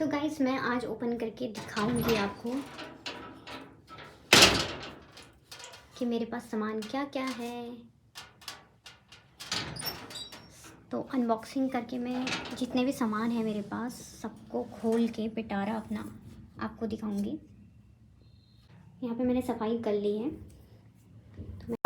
तो गाइस मैं आज ओपन करके दिखाऊंगी आपको कि मेरे पास सामान क्या क्या है। तो अनबॉक्सिंग करके मैं जितने भी सामान है मेरे पास सबको खोल के पिटारा अपना आपको दिखाऊंगी। यहाँ पे मैंने सफाई कर ली है, तो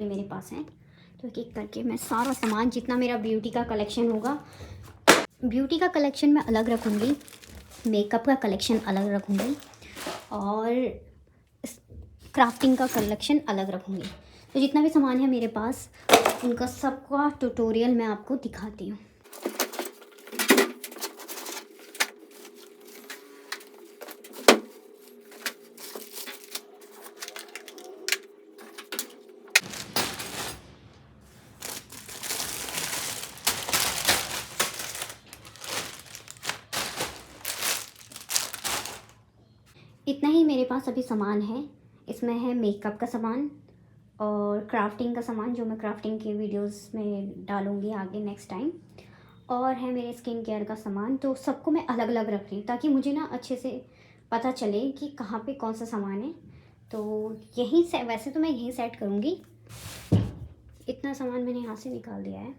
मेरे पास है। तो एक एक करके मैं सारा सामान जितना मेरा ब्यूटी का कलेक्शन होगा, ब्यूटी का कलेक्शन मैं अलग रखूँगी, मेकअप का कलेक्शन अलग रखूँगी और क्राफ्टिंग का कलेक्शन अलग रखूँगी। तो जितना भी सामान है मेरे पास उनका सबका ट्यूटोरियल मैं आपको दिखाती हूँ। इतना ही मेरे पास अभी सामान है। इसमें है मेकअप का सामान और क्राफ्टिंग का सामान जो मैं क्राफ्टिंग की वीडियोस में डालूँगी आगे नेक्स्ट टाइम, और है मेरे स्किन केयर का सामान। तो सबको मैं अलग अलग रख रही हूँ ताकि मुझे ना अच्छे से पता चले कि कहाँ पे कौन सा सामान है। तो यहीं से वैसे तो मैं यहीं सेट करूँगी। इतना सामान मैंने यहाँ से निकाल दिया है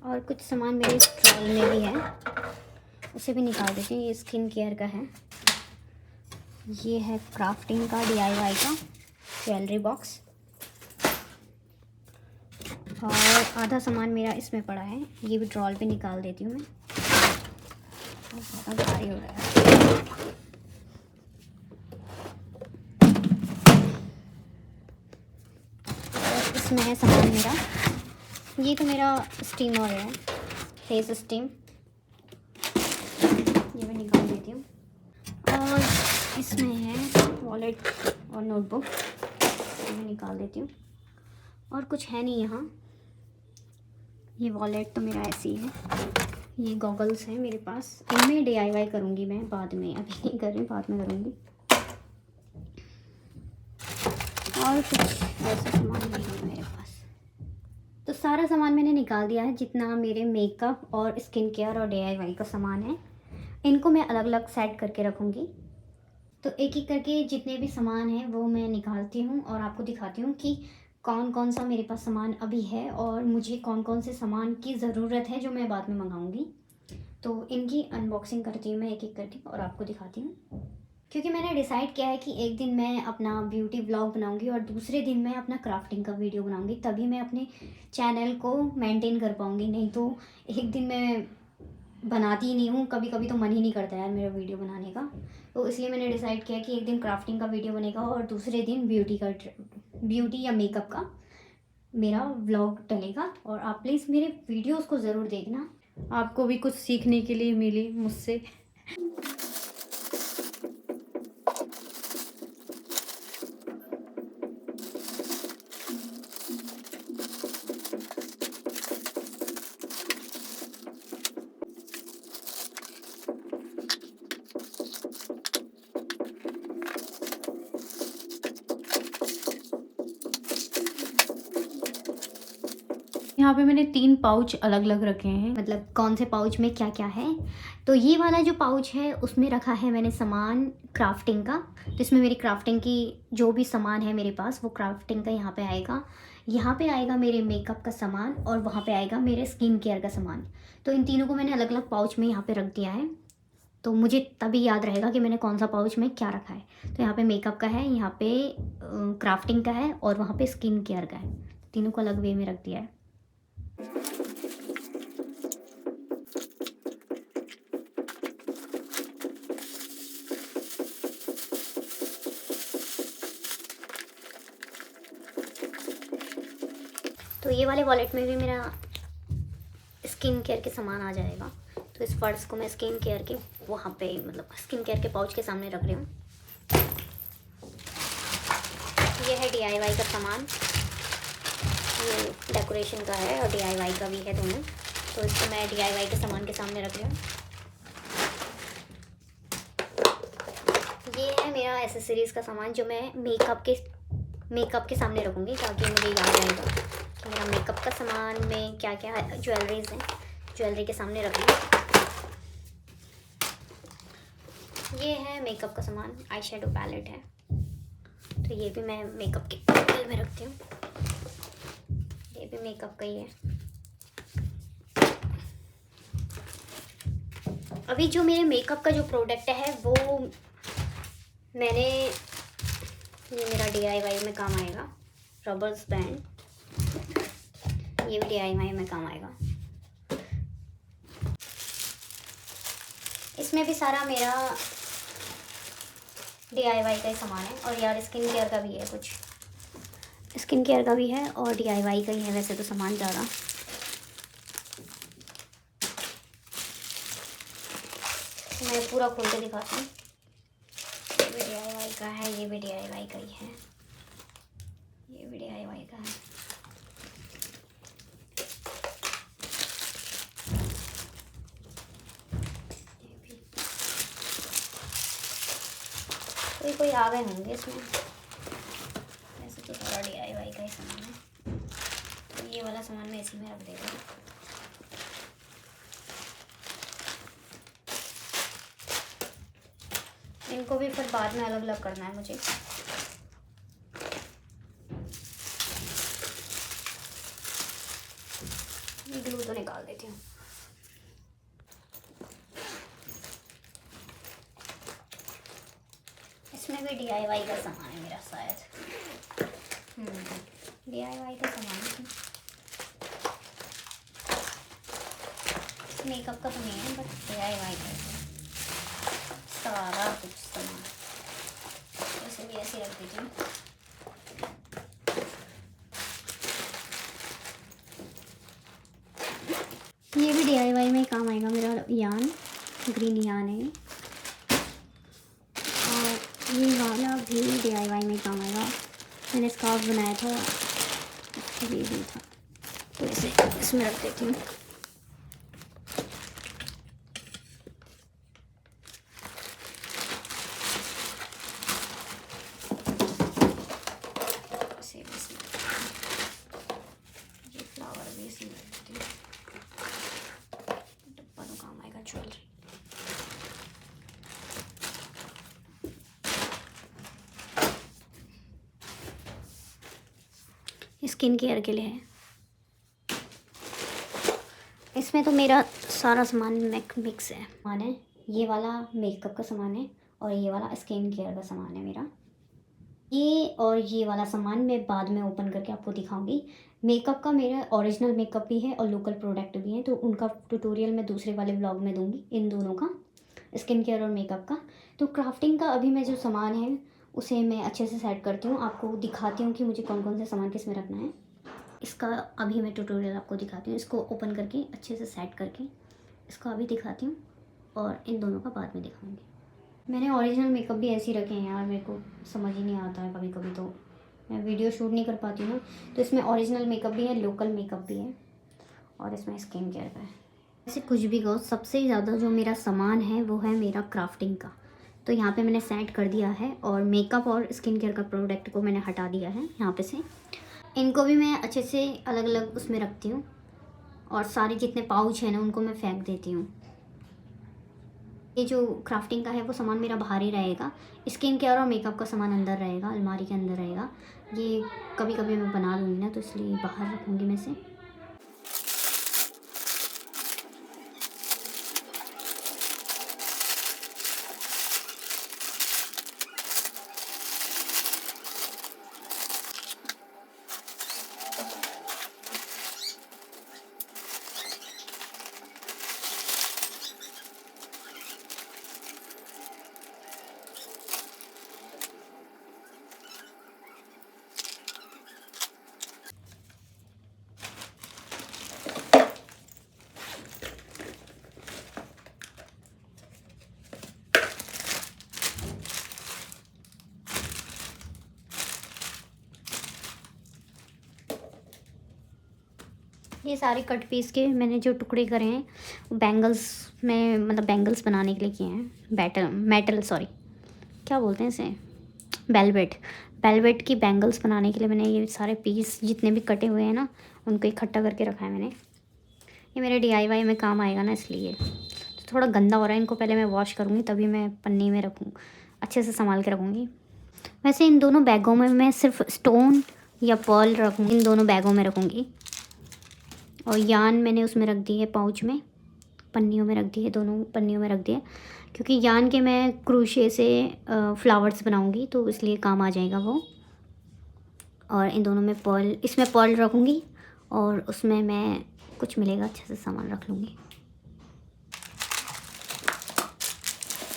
और कुछ सामान मेरे इस ट्रॉली में भी है, उसे भी निकाल देती हूँ। ये स्किन केयर का है, ये है क्राफ्टिंग का DIY का ज्वेलरी बॉक्स, और आधा सामान मेरा इसमें पड़ा है। ये भी ड्रॉल पे निकाल देती हूँ मैं, ज़्यादा भारी हो रहा है। और इसमें है सामान मेरा, ये तो मेरा स्टीमर है, फेस स्टीम, ये मैं निकाल देती हूँ। और इसमें है वॉलेट और नोटबुक, ये मैं निकाल देती हूँ। और कुछ है नहीं यहाँ। ये वॉलेट तो मेरा ऐसे ही है। ये गॉगल्स हैं मेरे पास, इनमें DIY करूँगी मैं बाद में, अभी नहीं कर रही, बाद में करूँगी। और कुछ ऐसा सामान नहीं है मेरे पास। तो सारा सामान मैंने निकाल दिया है, जितना मेरे मेकअप और स्किन केयर और DIY का सामान है इनको मैं अलग अलग सेट करके रखूँगी। तो एक एक करके जितने भी सामान हैं वो मैं निकालती हूँ और आपको दिखाती हूँ कि कौन कौन सा मेरे पास सामान अभी है और मुझे कौन कौन से सामान की ज़रूरत है जो मैं बाद में मंगाऊँगी। तो इनकी अनबॉक्सिंग करती हूँ मैं एक एक करके और आपको दिखाती हूँ, क्योंकि मैंने डिसाइड किया है कि एक दिन मैं अपना ब्यूटी ब्लॉग बनाऊँगी और दूसरे दिन मैं अपना क्राफ्टिंग का वीडियो बनाऊँगी, तभी मैं अपने चैनल को मेंटेन कर पाऊँगी। नहीं तो एक दिन मैं बनाती ही नहीं हूँ, कभी कभी तो मन ही नहीं करता यार मेरा वीडियो बनाने का। तो इसलिए मैंने डिसाइड किया कि एक दिन क्राफ्टिंग का वीडियो बनेगा और दूसरे दिन ब्यूटी या मेकअप का मेरा व्लॉग डलेगा। और आप प्लीज़ मेरे वीडियोस को ज़रूर देखना, आपको भी कुछ सीखने के लिए मिले मुझसे। यहाँ पे मैंने 3 पाउच अलग अलग रखे हैं, मतलब कौन से पाउच में क्या क्या है। तो ये वाला जो पाउच है उसमें रखा है मैंने सामान क्राफ्टिंग का। तो इसमें मेरी क्राफ्टिंग की जो भी सामान है मेरे पास वो क्राफ्टिंग का यहाँ पे आएगा। यहाँ पे आएगा मेरे मेकअप का सामान और वहाँ पे आएगा मेरे स्किन केयर का सामान। तो इन तीनों को मैंने अलग अलग पाउच में यहाँ पे रख दिया है, तो मुझे तभी याद रहेगा कि मैंने कौन सा पाउच में क्या रखा है। तो यहाँ पे मेकअप का है, यहाँ पे क्राफ्टिंग का है और वहाँ पे स्किन केयर का है। तीनों को अलग वे में रख दिया है। तो ये वाले वॉलेट में भी मेरा स्किन केयर के सामान आ जाएगा। तो इस पर्स को मैं स्किन केयर के वहाँ पे, मतलब स्किन केयर के पाउच के सामने रख रही हूँ। ये है DIY का सामान, ये डेकोरेशन का है और DIY का भी है दोनों। तो इसको मैं DIY के सामान के सामने रख रही हूँ। ये है मेरा एसेसरीज़ का सामान जो मैं मेकअप के सामने रखूँगी ताकि मुझे याद रहेगा कि मेरा मेकअप का सामान में क्या क्या ज्वेलरीज़ हैं। ज्वेलरी के सामने रख लूँ। ये है मेकअप का सामान, आई शेडो पैलेट है, तो ये भी मैं मेकअप के बगल में रखती हूँ। ये भी मेकअप का ही है। अभी जो मेरे मेकअप का जो प्रोडक्ट है वो मैंने, ये मेरा DIY में काम आएगा, रबर्स बैंड, ये भी DIY में काम आएगा। इसमें भी सारा मेरा DIY का ही सामान है, और यार स्किन केयर का भी है, कुछ स्किन केयर का भी है और DIY का ही है वैसे तो सामान ज़्यादा। मैं पूरा खोल के दिखाती हूँ। ये भी DIY का है, ये भी DIY का ही है, ये भी DIY का है। कोई आ गए होंगे इसमें, वैसे तो सारा DIY का ही सामान है। तो ये वाला सामान मैं इसी में रख देता हूँ। इनको भी फिर बाद में अलग अलग करना है मुझे। ग्लू तो निकाल देती हूँ। इसमें भी DIY का सामान है मेरा शायद। DIY का सामान है, मेकअप का तो नहीं है बट DIY का है सारा कुछ सामान। ऐसे भी ऐसे रख दीजिए। ये भी DIY में काम आएगा मेरा यान, ग्रीन यान है, और ये वाला भी DIY में काम आएगा। मैंने स्कार्फ बनाया था, इसके लिए भी था, तो इसे इसमें रख देती हूँ। ये फ्लावर भी इसमें रख देती हूँ, डब्बा तो काम आएगा ज्वेलरी। स्किन केयर के लिए है। इसमें तो मेरा सारा सामान मिक्स है। सामान है, ये वाला मेकअप का सामान है और ये वाला स्किन केयर का सामान है मेरा। ये और ये वाला सामान मैं बाद में ओपन करके आपको दिखाऊंगी। मेकअप का मेरा ओरिजिनल मेकअप भी है और लोकल प्रोडक्ट भी है, तो उनका ट्यूटोरियल मैं दूसरे वाले ब्लॉग में दूंगी, इन दोनों का, स्किन केयर और मेकअप का। तो क्राफ्टिंग का अभी मैं जो सामान है उसे मैं अच्छे से सेट करती हूँ, आपको दिखाती हूँ कि मुझे कौन कौन से सामान किस में रखना है। इसका अभी मैं ट्यूटोरियल आपको दिखाती हूँ, इसको ओपन करके अच्छे से सेट करके इसको अभी दिखाती हूँ, और इन दोनों का बाद में दिखाऊंगी। मैंने ओरिजिनल मेकअप भी ऐसे ही रखे हैं यार, मेरे को समझ ही नहीं आता है कभी कभी, तो मैं वीडियो शूट नहीं कर पाती हूँ ना, तो इसमें ओरिजिनल मेकअप भी है, लोकल मेकअप भी है, और इसमें स्किन केयर का है। ऐसे कुछ भी कहो, सबसे ज़्यादा जो मेरा सामान है वो है मेरा क्राफ्टिंग का, तो यहाँ पे मैंने सेट कर दिया है, और मेकअप और स्किन केयर का प्रोडक्ट को मैंने हटा दिया है यहाँ पे से। इनको भी मैं अच्छे से अलग अलग उसमें रखती हूँ, और सारे जितने पाउच हैं ना उनको मैं फेंक देती हूँ। ये जो क्राफ्टिंग का है वो सामान मेरा बाहर ही रहेगा, स्किन केयर और मेकअप का सामान अंदर रहेगा, अलमारी के अंदर रहेगा। ये कभी कभी मैं बना लूँगी ना, तो इसलिए बाहर रखूँगी मैं से। ये सारे कट पीस के मैंने जो टुकड़े करे हैं वो बैंगल्स में, मतलब बैंगल्स बनाने के लिए किए हैं। मेटल सॉरी क्या बोलते हैं इसे, वेलवेट की बैंगल्स बनाने के लिए मैंने ये सारे पीस जितने भी कटे हुए हैं ना उनको इकट्ठा करके रखा है मैंने। ये मेरे DIY में काम आएगा ना, इसलिए। तो थोड़ा गंदा हो रहा है, इनको पहले मैं वॉश करूँगी तभी मैं पन्नी में रखूँ, अच्छे से संभाल के रखूँगी। वैसे इन दोनों बैगों में मैं सिर्फ स्टोन या पर्ल रखूँगी, इन दोनों बैगों में रखूँगी। और यान मैंने उसमें रख दी है, पाउच में, पन्नियों में रख दी है, दोनों पन्नियों में रख दिया, क्योंकि यान के मैं क्रोशे से फ्लावर्स बनाऊँगी तो इसलिए काम आ जाएगा वो। और इन दोनों में पर्ल, इसमें पर्ल रखूँगी और उसमें मैं कुछ मिलेगा अच्छे से सामान रख लूँगी।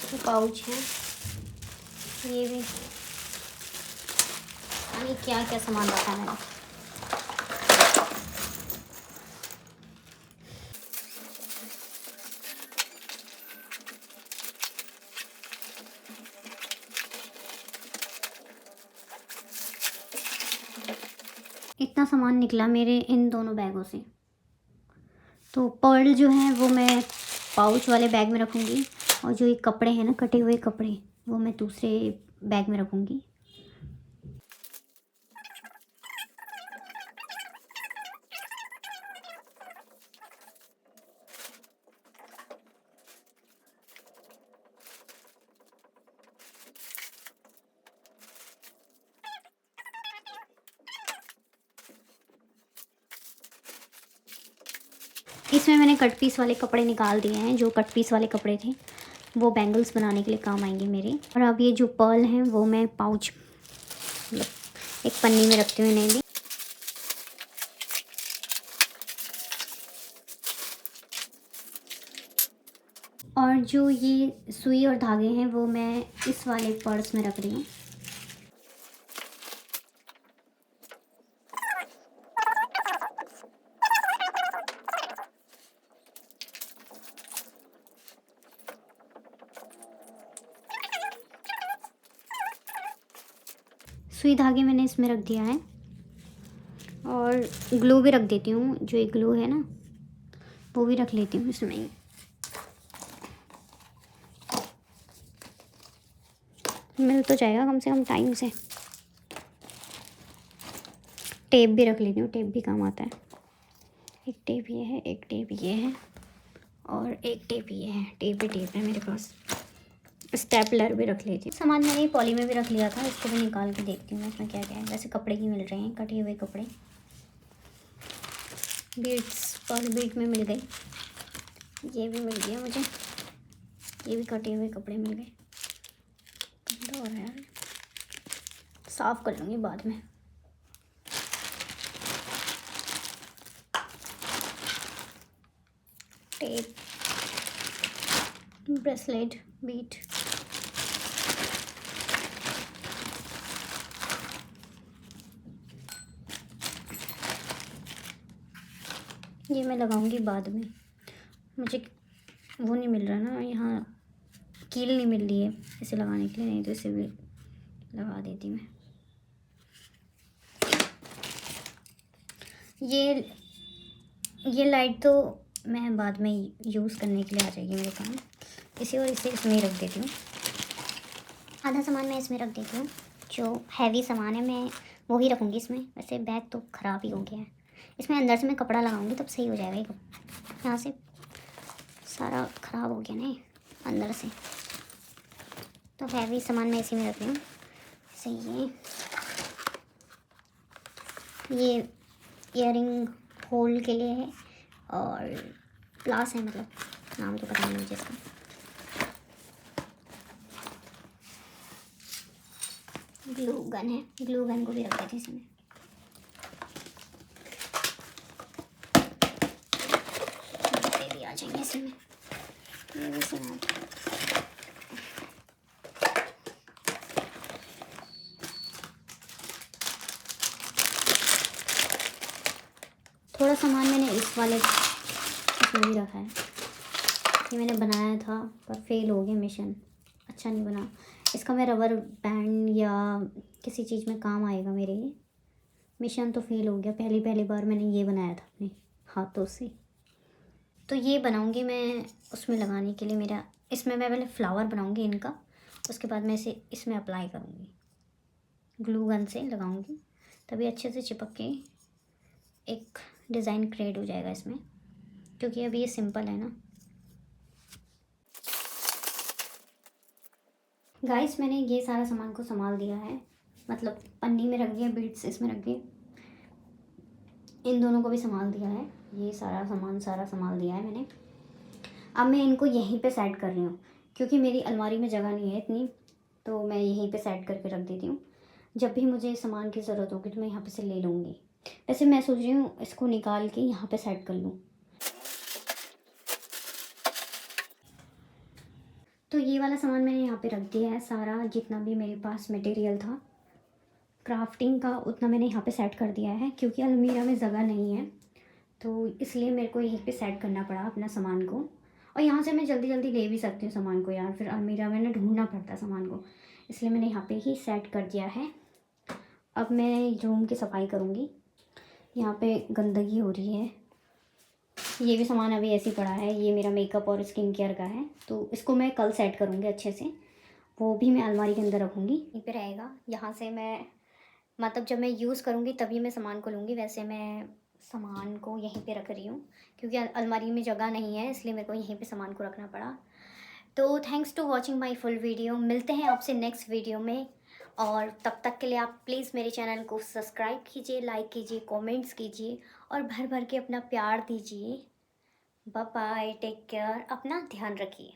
तो पाउच है ये भी, यानी क्या क्या सामान रखा है मैंने। इतना सामान निकला मेरे इन दोनों बैगों से। तो पर्ल जो है वो मैं पाउच वाले बैग में रखूँगी, और जो ये कपड़े हैं ना, कटे हुए कपड़े, वो मैं दूसरे बैग में रखूँगी। इसमें मैंने कट पीस वाले कपड़े निकाल दिए हैं, जो कट पीस वाले कपड़े थे वो बैंगल्स बनाने के लिए काम आएंगे मेरे। और अब ये जो पर्ल हैं वो मैं पाउच, मतलब एक पन्नी में रखती हूँ इन्हें भी। और जो ये सुई और धागे हैं वो मैं इस वाले पर्स में रख रही हूँ। सुई धागे मैंने इसमें रख दिया है, और ग्लू भी रख देती हूँ, जो एक ग्लू है ना वो भी रख लेती हूँ इसमें ही। मिल तो जाएगा कम से कम टाइम से। टेप भी रख लेती हूँ, टेप भी काम आता है। एक टेप ये है, एक टेप ये है, और एक टेप ये है। टेप ही टेप है मेरे पास। स्टेपलर भी रख लेती हूँ। सामान मैंने पॉली में भी रख लिया था, इसको भी निकाल के देखती हूँ इसमें क्या क्या है। वैसे कपड़े ही मिल रहे हैं, कटे हुए कपड़े। बीट्स पर्ल बीट में मिल गई, ये भी मिल गया मुझे, ये भी कटे हुए कपड़े मिल गए। गंदा हो रहा है यार, साफ कर लूँगी बाद में। टेप, ब्रेसलेट, बीट, ये मैं लगाऊंगी बाद में। मुझे वो नहीं मिल रहा ना, यहाँ कील नहीं मिल रही है इसे लगाने के लिए, नहीं तो इसे भी लगा देती मैं। ये लाइट तो मैं बाद में यूज़ करने के लिए आ जाएगी मेरे काम, इसे और इसे इसमें ही रख देती हूँ। आधा सामान मैं इसमें रख देती हूँ, जो हैवी सामान है मैं वो ही रखूँगी इसमें। वैसे बैग तो ख़राब ही हो गया है, इसमें अंदर से मैं कपड़ा लगाऊंगी तब सही हो जाएगा। ये यहाँ से सारा ख़राब हो गया ना अंदर से, तो हैवी सामान मैं इसी में रख रही हूँ। जैसे ये ईयरिंग होल के लिए है, और प्लास है, मतलब नाम तो पता नहीं मुझे इसका। ग्लू गन है, ग्लू गन को भी रख देती इसमें। ये भी आ जाएंगे इसमें, ये भी इसमें। थोड़ा सामान मैंने इस वाले इसमें भी रखा है, ये मैंने बनाया था पर फेल हो गया मिशन, अच्छा नहीं बना। इसका मैं रबर बैंड या किसी चीज़ में काम आएगा मेरे, ये मिशन तो फेल हो गया। पहली बार मैंने ये बनाया था अपने हाथों से, तो ये बनाऊंगी मैं उसमें लगाने के लिए। मेरा इसमें मैं पहले फ्लावर बनाऊंगी इनका, उसके बाद मैं इसे इसमें अप्लाई करूँगी, ग्लू गन से लगाऊंगी, तभी अच्छे से चिपक के एक डिज़ाइन क्रिएट हो जाएगा इसमें। क्योंकि अभी ये सिंपल है ना। गाइस मैंने ये सारा सामान को संभाल दिया है, मतलब पन्नी में रख दिया, बीड्स इसमें रख दिए, इन दोनों को भी संभाल दिया है, ये सारा सामान सारा संभाल दिया है मैंने। अब मैं इनको यहीं पे सेट कर रही हूँ क्योंकि मेरी अलमारी में जगह नहीं है इतनी, तो मैं यहीं पे सेट करके रख देती हूँ। जब भी मुझे सामान की ज़रूरत होगी तो मैं यहाँ पे से ले लूँगी। वैसे मैं सोच रही हूँ इसको निकाल के यहाँ पे सेट कर लूँ। तो ये वाला सामान मैंने यहाँ पे रख दिया है, सारा जितना भी मेरे पास मटेरियल था क्राफ्टिंग का उतना मैंने यहाँ पे सेट कर दिया है, क्योंकि अलमीरा में जगह नहीं है तो इसलिए मेरे को यहीं पे सेट करना पड़ा अपना सामान को। और यहाँ से मैं जल्दी जल्दी ले भी सकती हूँ सामान को यार, फिर अलमीरा में ना ढूंढना पड़ता है सामान को, इसलिए मैंने यहाँ पे ही सेट कर दिया है। अब मैं रूम की सफाई करूँगी, यहाँ पे गंदगी हो रही है। ये भी सामान अभी ऐसे ही पड़ा है, ये मेरा मेकअप और स्किन केयर का है, तो इसको मैं कल सेट करूँगी अच्छे से, वो भी मैं अलमारी के अंदर रखूँगी, यहीं पे रहेगा। यहाँ से मैं मतलब जब मैं यूज़ करूँगी तभी मैं सामान को लूँगी, वैसे मैं सामान को यहीं पे रख रही हूँ क्योंकि अलमारी में जगह नहीं है, इसलिए मेरे को यहीं पे सामान को रखना पड़ा। तो thanks to watching my full video, मिलते हैं आपसे नेक्स्ट वीडियो में, और तब तक के लिए आप प्लीज़ मेरे चैनल को सब्सक्राइब कीजिए, लाइक कीजिए, कमेंट्स कीजिए और भर भर के अपना प्यार दीजिए। बाय बाय, टेक केयर, अपना ध्यान रखिए।